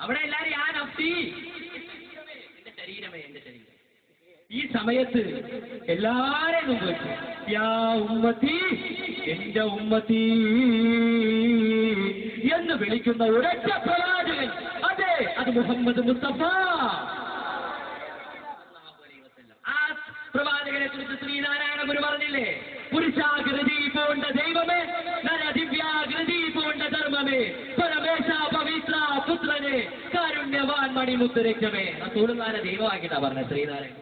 അവിടെ എല്ലാരും യാ നഫ്സി, എന്റെ ശരീരമേ, എന്റെ ശരീരം. ഈ സമയത്ത് എല്ലാരെയും മുമ്പ് യാ ഉമ്മത്തി, എന്റെ ഉമ്മത്തി എന്ന് വിളിക്കുന്ന ഒരൊറ്റ പ്രവാചകൻ, അതെ അത് മുഹമ്മദ് മുസ്തഫ. ആ പ്രവാചകനെ കുറിച്ച് ശ്രീനാരായണ ഗുരു പറഞ്ഞില്ലേ, പുരുഷാകൃതി പൂണ്ട ദൈവമേ, നരദിവ്യാകൃതി പൂണ്ട ധർമ്മമേ, പരമേശ പവിത്ര പുത്രനെ, കാരുണ്യവാൻ മണിമുത്തുരക്ഷമേ. റസൂലുള്ളാഹിനെ ദൈവമാക്കിട്ടാ പറഞ്ഞ ശ്രീനാരായണ.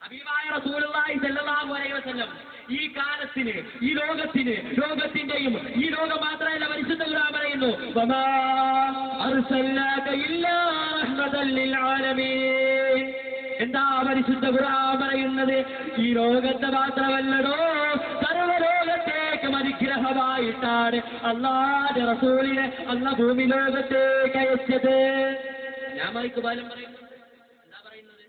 ഹബീബായ റസൂലുള്ളാഹി സ്വല്ലല്ലാഹു അലൈഹി വസല്ലം ഈ കാലത്തിന്, ഈ ലോകത്തിന്, ലോകത്തിന്റെയും ഈ ലോകം മാത്രമല്ല, പരിശുദ്ധ ഖുർആൻ പറയുന്നു വമാ അർസൽനാക ഇല്ലാ റഹ്മതൽ ലിൽ ആലമീൻ. എന്താ പരിശുദ്ധ ഖുർആൻ പറയുന്നത്? ഈ ലോകത്തെ മാത്രമല്ലടോ, സർവ്വലോകത്തേക്ക് അനുഗ്രഹമായിട്ടാണ് അല്ലാഹുവിന്റെ റസൂലിനെ അല്ലാഹു ഭൂമി ലോകത്തേക്ക് അയച്ചത്. ഞാൻ മറിക്ക് ബാലം പറയുന്നു, എന്താ പറയുന്നത്?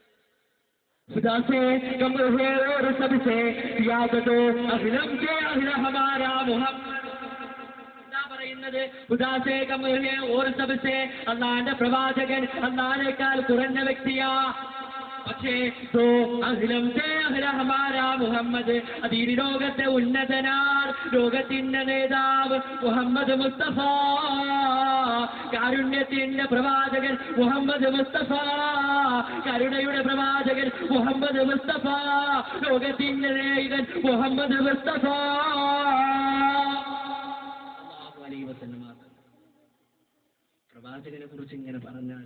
खुदा से कम है और सबसे याद दो अहलम के अहल हमारा मोहम्मद. എന്താ പറയുന്നത്? खुदा से कम है और सबसे, അല്ലാഹുവിന്റെ പ്രവാചകൻ അല്ലാഹുവിനേക്കാൾ കുറഞ്ഞ വ്യക്തിയാ. പക്ഷേ അഖിലം ഹമാരാ മുഹമ്മദ്, അത് ഈ ലോകത്തെ ഉന്നതനാൾ, ലോകത്തിന്റെ നേതാവ് മുഹമ്മദ് മുസ്തഫ, കാരുണ്യത്തിന്റെ പ്രവാചകൻ മുഹമ്മദ് മുസ്തഫ, കരുണയുടെ പ്രവാചകൻ മുഹമ്മദ് മുസ്തഫ, ലോകത്തിന്റെ നായകൻ മുഹമ്മദ് മുസ്തഫ. പ്രവാചകനെ കുറിച്ച് ഇങ്ങനെ പറഞ്ഞാൽ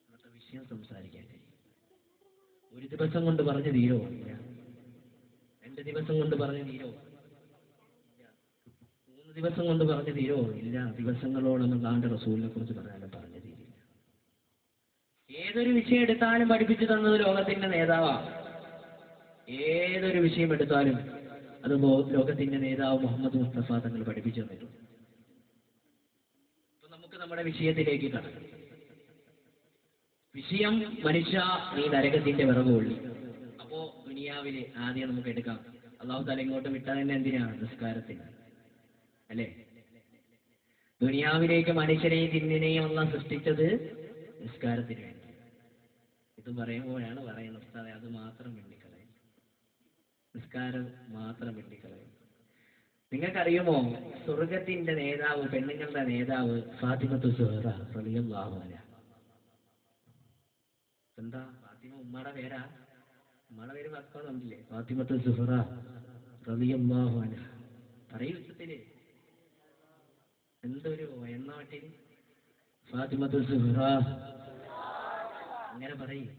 അന്നത്തെ വിഷയം സംസാരിക്കാൻ കഴിയും. ഒരു ദിവസം കൊണ്ട് പറഞ്ഞു തീരോ? ഇല്ല. 2 ദിവസം കൊണ്ട് പറഞ്ഞു തീരോ? ഇല്ല. 3 ദിവസം കൊണ്ട് പറഞ്ഞു തീരോ? ഇല്ല. ദിവസങ്ങളോളം അല്ലാഹുവിന്റെ റസൂലിനെ കുറിച്ച് പറഞ്ഞാലും പറഞ്ഞു തീരില്ല. ഏതൊരു വിഷയം എടുത്താലും പഠിപ്പിച്ചു തന്നത് ലോകത്തിന്റെ നേതാവാ. ഏതൊരു വിഷയം എടുത്താലും അത് ലോകത്തിന്റെ നേതാവ് മുഹമ്മദ് മുസ്തഫ തങ്ങൾ പഠിപ്പിച്ചു തന്നിട്ടുണ്ട്. അപ്പൊ നമുക്ക് നമ്മുടെ വിഷയത്തിലേക്ക് കടക്കാം. വിഷയം മനുഷ്യ നീ നരകത്തിന്റെ വിറകുകൊള്ളി. അപ്പോ ദുനിയാവില് ആദ്യം നമുക്ക് എടുക്കാം, അല്ലാഹു തആല ഇങ്ങോട്ട് വിട്ടത് തന്നെ എന്തിനാണ്? നിസ്കാരത്തിന് അല്ലേ? ദുനിയാവിലേക്ക് മനുഷ്യനെയും ജിന്നിനെയും അല്ലാഹു സൃഷ്ടിച്ചത് നിസ്കാരത്തിന് വേണ്ടി. ഇത് പറയുമ്പോഴാണ് പറയുന്നത് ഉസ്താദേ അത് മാത്രം വെള്ളിക്കളയും, നിസ്കാരം മാത്രം വെള്ളിക്കളയും. നിങ്ങൾക്കറിയുമോ സ്വർഗത്തിന്റെ നേതാവ്, പെണ്ണുങ്ങളുടെ നേതാവ് ഫാത്തിമത്തു സുഹറ റളിയല്ലാഹു അൻഹ. എന്താ ഫാത്തിമ ഉമ്മയുടെ പേരാ? ഉമ്മയുടെ പേര് മറക്കാന്നില്ലേ? ഫാത്തിമത്തു സുഹറ റളിയല്ലാഹു അൻഹ. പറയൂ ഉച്ചത്തില്, എന്തൊരു എന്നാട്ടിൽ ഫാത്തിമത്തു സുഹറ, അങ്ങനെ പറയും.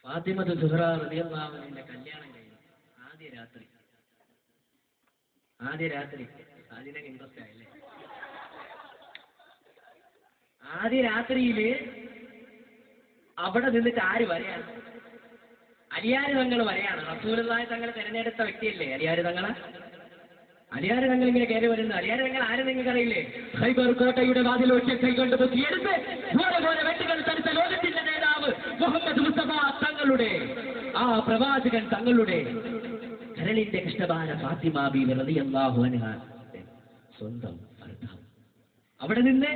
ഫാത്തിമത്തു സുഹറ റളിയല്ലാഹു അൻഹയുടെ കല്യാണം കഴിഞ്ഞു. ആദ്യ രാത്രി അതിനൊക്കെ ഇൻട്രസ്റ്റ് ആയല്ലേ? ആദ്യ രാത്രിയില് അവിടെ നിന്നിട്ട് ആര് വരെയാണ്? അലിയാര് തങ്ങൾ വരെയാണ്. റസൂലുള്ളാഹി തങ്ങൾ തിരഞ്ഞെടുത്ത വ്യക്തിയല്ലേ അലിയാര് തങ്ങളെ? അലിയാര് തങ്ങൾ ഇങ്ങനെ കയറി വരുന്നത്. അലിയാര് തങ്ങൾ ആരും നിങ്ങൾക്ക് അറിയില്ലേ? ഖൈബർ കോട്ടയുടെ വാതിൽ ഒറ്റ കൈകൊണ്ട് പൊക്കിയെടുത്ത് ഘോര വെട്ടുകൾ തടുത്ത ലോകത്തിന്റെ നേതാവ് മുഹമ്മദ് മുസ്തഫ തങ്ങളുടെ, ആ പ്രവാചകൻ തങ്ങളുടെ കരളിന്റെ കൃഷ്ണബാല ഫാത്തിമ ബീവി റളിയല്ലാഹു അൻഹ സ്വന്തം ഭർത്താവ്. അവിടെ നിന്ന്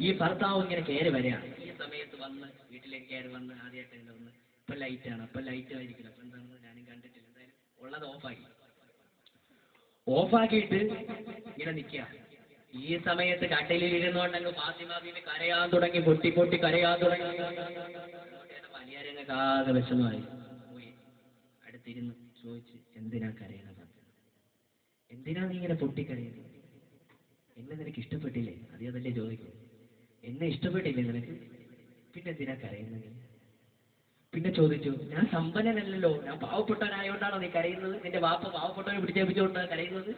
ഈ ഭർത്താവ് ഇങ്ങനെ കയറി വരികയാണ്. ഈ സമയത്ത് വന്ന് വീട്ടിലേക്ക് കയറി വന്ന് ആദ്യമായിട്ട് വന്ന് ഇപ്പൊ ലൈറ്റാണ്, അപ്പൊ ലൈറ്റ് ആയിരിക്കില്ല, അപ്പൊ എന്താണെന്ന് ഞാനും കണ്ടിട്ടില്ല. എന്തായാലും ഉള്ളത് ഓഫാക്കിയിട്ട് ഇങ്ങനെ നിൽക്കുക. ഈ സമയത്ത് കട്ടിലിൽ ഇരുന്നുകൊണ്ടെങ്കിൽ ഫാത്തിമ ബീവി കരയാൻ തുടങ്ങി, പൊട്ടി പൊട്ടി കരയാൻ തുടങ്ങി. വലിയാരങ്ങൾക്ക് ആകെ വിഷമമായി പോയി. അടുത്തിരുന്ന് ചോദിച്ച്, എന്തിനാ കരയണ ഫാത്തിമ? എന്തിനാ നീ ഇങ്ങനെ പൊട്ടിക്കരയുന്നത്? എന്നെ നിനക്ക് ഇഷ്ടപ്പെട്ടില്ലേ? അതല്ലേ ചോദിക്കൂ. എന്നെ ഇഷ്ടപ്പെട്ടില്ലേ നിനക്ക്? പിന്നെ എന്തിനാ കരയുന്നത്? പിന്നെ ചോദിച്ചു, ഞാൻ സമ്പന്നനല്ലല്ലോ, ഞാൻ പാവപ്പെട്ടവനായോണ്ടാണോ നീ കരയുന്നത്? നിന്റെ വാപ്പ പാവപ്പെട്ടവനെ പിടിച്ചേപ്പിച്ചുകൊണ്ടാണ് കരയുന്നത്?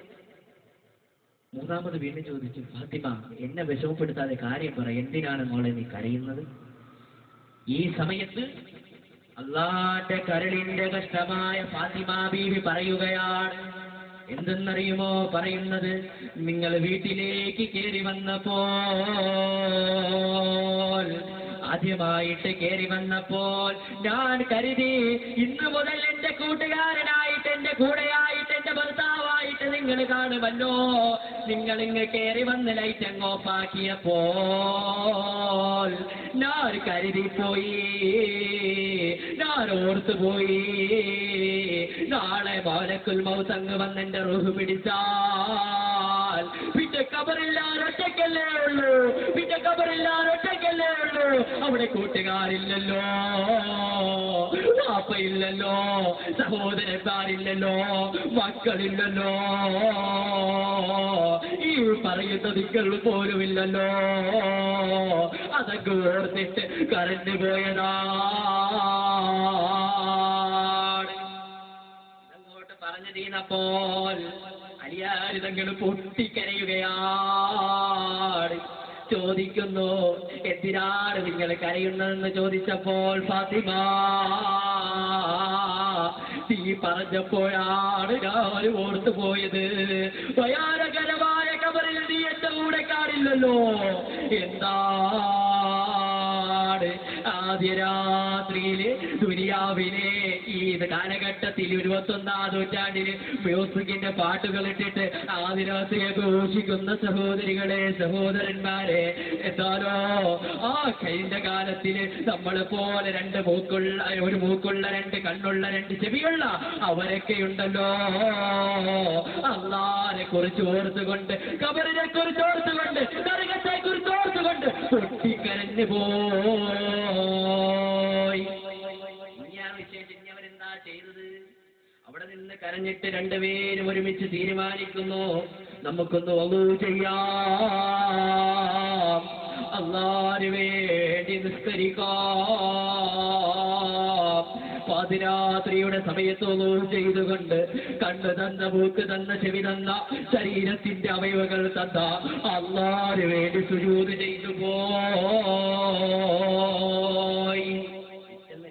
മൂന്നാമത് വീണ്ടും ചോദിച്ചു, ഫാത്തിമ എന്നെ വിഷമപ്പെടുത്താതെ കാര്യം പറ, എന്തിനാണ് മോളെ നീ കരയുന്നത്? ഈ സമയത്ത് അല്ലാഹുവിന്റെ കരളിന്റെ കഷ്ടമായ ഫാത്തിമ ബീവി പറയുകയാണ്. എന്തെന്നറിയുമോ പറയുന്നത്? നിങ്ങൾ വീട്ടിലേക്ക് കയറി വന്നപ്പോൾ ആദ്യമായിട്ട് കയറി വന്നപ്പോൾ ഞാൻ കരുതി ഇന്നു മുതൽ എന്റെ കൂട്ടുകാരനായിട്ട്, എന്റെ കൂടെയായിട്ട്, എന്റെ ഭർത്താവായിട്ട് നിങ്ങൾ കാണുമല്ലോ. നിങ്ങൾ ഇങ്ങ് കയറി വന്ന് ലൈറ്റ് അങ്ങ് ഓഫാക്കിയപ്പോൾ ഞാൻ കരുതിപ്പോയി, ഞാൻ ഓർത്തുപോയി, നാളെ മലക്കുൽ മൗത്ത് അങ്ങ് വന്ന് എന്റെ റൂഹ് പിടിച്ചാൽ പിന്നെ ഖബറില്ലാൻ ഒറ്റയ്ക്കല്ലേ ഉള്ളൂ, പിന്നെ ഖബറില്ലാൻ ഒറ്റയ്ക്കല്ലേ ഉള്ളൂ. അവിടെ കൂട്ടുകാരില്ലല്ലോ, വാപ്പയില്ലല്ലോ, സഹോദരന്മാരില്ലല്ലോ, മക്കളില്ലല്ലോ, ഈ പറയുന്ന നിങ്ങൾ പോലുമില്ലല്ലോ. അതൊക്കെ ഓർത്തിട്ട് കരഞ്ഞു പോയതാണ്. അങ്ങോട്ട് പറഞ്ഞു തീർന്നപ്പോൾ അലിയാരിതങ്ങൾ പൊട്ടിക്കരയുകയാണ്. ചോദിക്കുന്നു, എന്തിനാണ് നിങ്ങൾ കരയുന്നതെന്ന് ചോദിച്ചപ്പോൾ ഫാത്തിമ നീ പറഞ്ഞപ്പോഴാണ് ഞാൻ ഓർത്തു പോയത്, ഭയാനകരമായ ഖബറിൽ നീ എന്റെ കൂടെ കാണില്ലല്ലോ. എന്താണ് ആദ്യ രാത്രിയില് ദുനിയാവിലെ ഈ കാലഘട്ടത്തിൽ 21ാം നൂറ്റാണ്ടില് മ്യൂസിക്കിന്റെ പാട്ടുകൾ ഇട്ടിട്ട് ആദ്യ രാത്രിയെ ഘോഷിക്കുന്ന സഹോദരികളെ, സഹോദരന്മാരെ, എന്താണോ ആ കഴിഞ്ഞ കാലത്തില് നമ്മളെ പോലെ ഒരു മൂക്കുള്ള, രണ്ട് കണ്ണുള്ള, രണ്ട് ചെവിയുള്ള അവരൊക്കെയുണ്ടല്ലോ. അല്ലാഹുവിനെ കുറിച്ച് ഓർത്തുകൊണ്ട്, ഖബറിനെ കുറിച്ച് ഓർത്തുകൊണ്ട്, നരകത്തെ കുറിച്ച് ഓർത്തുകൊണ്ട് പൊട്ടിക്കരഞ്ഞു പോയി. അവരെന്താ ചെയ്തത്? അവിടെ നിന്ന് കരഞ്ഞിട്ട് രണ്ടുപേരും ഒരുമിച്ച് തീരുമാനിക്കുന്നു, നമുക്കൊന്ന് വളൂ ചെയ്യാം, അല്ലാഹുവിന് വേണ്ടി നിസ്കരിക്കാം. പാതിരാത്രിയുടെ സമയത്ത് വളൂ ചെയ്തുകൊണ്ട് കണ്ണ് തന്ന, മൂക്ക് തന്ന, ചെവി തന്ന, ശരീരത്തിന്റെ അവയവങ്ങൾ തന്ന അല്ലാഹുവിന് വേണ്ടി സുജൂദ് ചെയ്തു പോയി.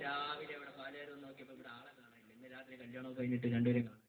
രാവിലെ ഇവിടെ പാലേരും നോക്കിയപ്പോ ഇവിടെ ആളെ കാണാനില്ല. ഇന്ന് രാത്രി കല്യാണം കഴിഞ്ഞിട്ട് രണ്ടുപേരും കാണാം.